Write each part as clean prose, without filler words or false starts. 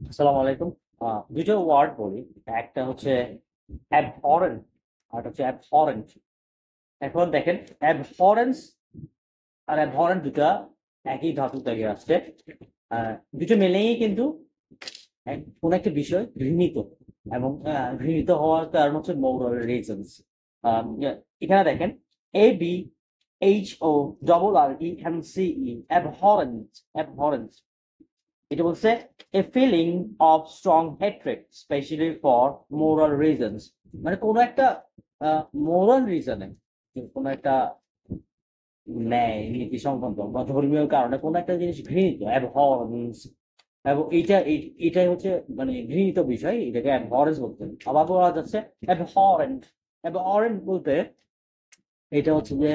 আসসালামু আলাইকুম। দুটো ওয়ার্ড বলি। একটা হচ্ছে অ্যাবহরেন্ট আর একটা হচ্ছে অ্যাবহরেন্ট। এখন দেখেন, অ্যাবহরেন্স আর অ্যাবহরেন্ট দুটা একই ধাতু থেকে আসছে। দুটো মিলেই কিন্তু কোন একটা বিষয় ঘৃণিত, এবং ঘৃণিত হওয়ার কারণ হচ্ছে মোরাল রিজনস। এখানে দেখেন, ABHORRENCE, অ্যাবহরেন্ট। অ্যাবহরেন্স এটা বলছে a feeling of strong hatred specially for moral reasons. মানে কোনো একটা মোরাল রিজনে, কোনো একটা ন্যায় নীতি সংক্রান্ত বা ধর্মীয় কারণে কোনো একটা জিনিস ঘৃণিত, অ্যাবহরেন্স। এবং এটাই হচ্ছে মানে ঘৃণিত বিষয়, এটাকে অ্যাবহরেন্স বলতে। আবার বলা যাচ্ছে অ্যাবহরেন্ট। অ্যাবহরেন্ট বলতে এটা হচ্ছে যে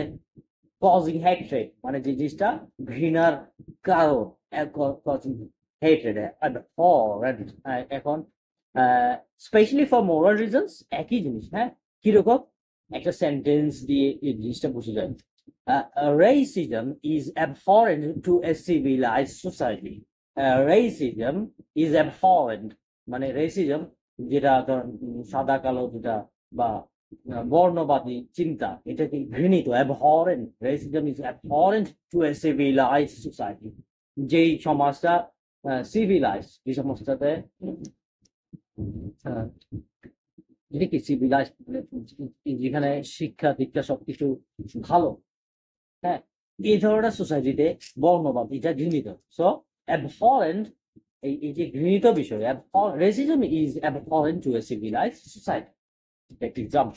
কজিং হেট্রেড, মানে যে জিনিসটা ঘৃণার কারণ, কজিং হেট্রেড অ্যাবহরেন্ট। এখন স্পেশালি ফর মোরাল রিজনস একই জিনিস, হ্যাঁ। কিরকম? একটা সেন্টেন্স দিয়ে এই জিনিসটা বুঝে যায়। Racism is abhorrent to a civilized society. Racism is abhorrent, মানে রেসিজম যেটা ধর সাদা কালো যেটা বা বর্ণবাদী চিন্তা, এটা কি ঘৃণিত, abhorrent. Racism is abhorrent to a civilised society. যেই সমাজটা সিভিলাইজ, যে সমাজটাতে আহ, এটা কি সিভিলাইজ, যেখানে শিক্ষা দীক্ষা সবকিছু ভালো, হ্যাঁ, এই ধরনের সোসাইটিতে বর্ণবাদ এটা ঘৃণিত। সো অ্যাবহরেন্ট, এই যে ঘৃণিত বিষয়, racism is abhorrent to a civilised society. একটি এক্সাম্পল।